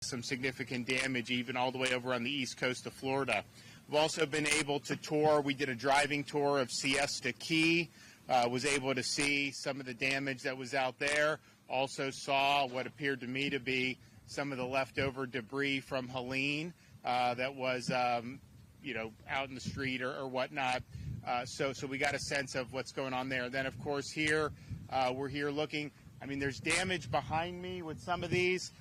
some significant damage even all the way over on the east coast of Florida. We've also been able to tour. We did a driving tour of Siesta Key, was able to see some of the damage that was out there. Also saw what appeared to me to be some of the leftover debris from Helene that was, out in the street or whatnot. So we got a sense of what's going on there. Then, of course, here we're here looking. I mean, there's damage behind me with some of these.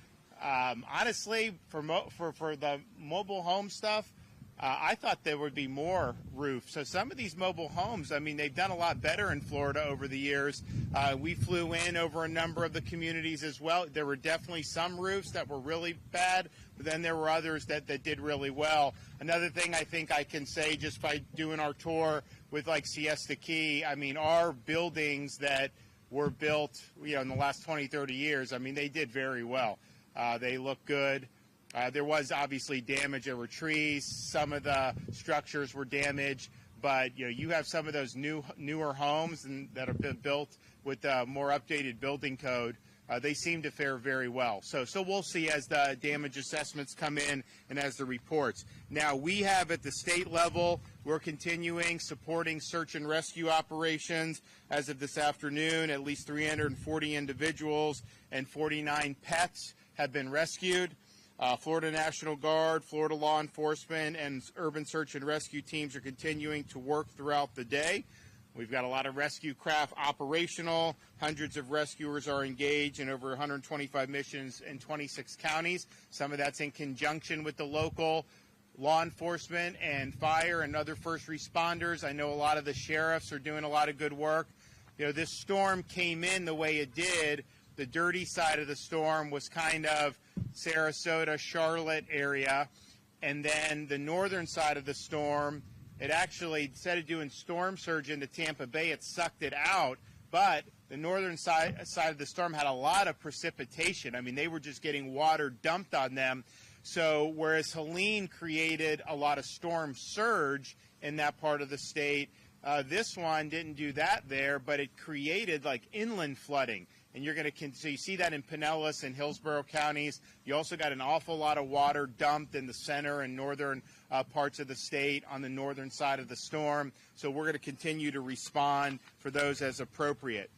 Honestly, for the mobile home stuff, I thought there would be more roofs. So some of these mobile homes, I mean, they've done a lot better in Florida over the years. We flew in over a number of the communities as well. There were definitely some roofs that were really bad, but then there were others that did really well. Another thing I think I can say just by doing our tour with like Siesta Key, I mean, our buildings that were built, in the last 20, 30 years, I mean, they did very well. They look good. There was obviously damage. There were trees. Some of the structures were damaged. But, you have some of those newer homes that have been built with a more updated building code. They seem to fare very well. So we'll see as the damage assessments come in and as the reports. Now, we have at the state level, we're continuing supporting search and rescue operations. As of this afternoon, at least 340 individuals and 49 pets have been rescued. Florida National Guard, Florida law enforcement, and urban search and rescue teams are continuing to work throughout the day. We've got a lot of rescue craft operational. Hundreds of rescuers are engaged in over 125 missions in 26 counties. Some of that's in conjunction with the local law enforcement and fire and other first responders. I know a lot of the sheriffs are doing a lot of good work. This storm came in the way it did. The dirty side of the storm was kind of Sarasota, Charlotte area. And then the northern side of the storm, it actually, instead of doing storm surge into Tampa Bay, it sucked it out. But the northern side of the storm had a lot of precipitation. I mean, they were just getting water dumped on them. So whereas Helene created a lot of storm surge in that part of the state, this one didn't do that there, but it created like inland flooding. And so you see that in Pinellas and Hillsborough counties. You also got an awful lot of water dumped in the center and northern parts of the state on the northern side of the storm. So we're going to continue to respond for those as appropriate.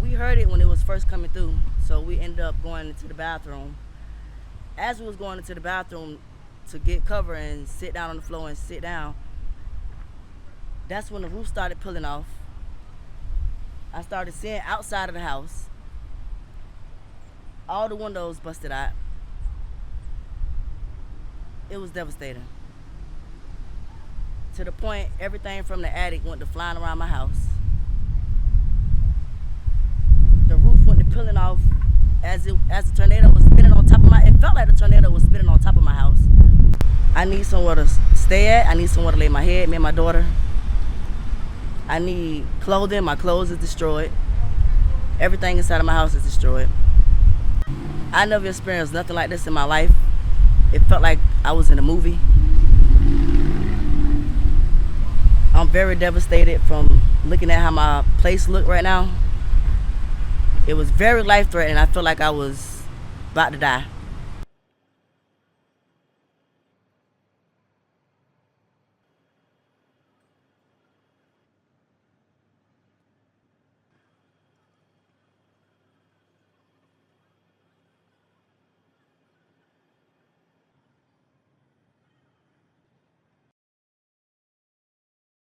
We heard it when it was first coming through, so we ended up going into the bathroom. As we was going into the bathroom to get cover and sit down on the floor and sit down, that's when the roof started pulling off. I started seeing outside of the house. All the windows busted out. It was devastating. To the point, everything from the attic went to flying around my house. The roof went to pulling off as the tornado was spinning spinning on top of my, it felt like the tornado was spinning on top of my house. I need somewhere to stay at. I need somewhere to lay my head, me and my daughter. I need clothing. My clothes is destroyed. Everything inside of my house is destroyed. I never experienced nothing like this in my life. It felt like I was in a movie. I'm very devastated from looking at how my place looked right now. It was very life-threatening. I felt like I was about to die.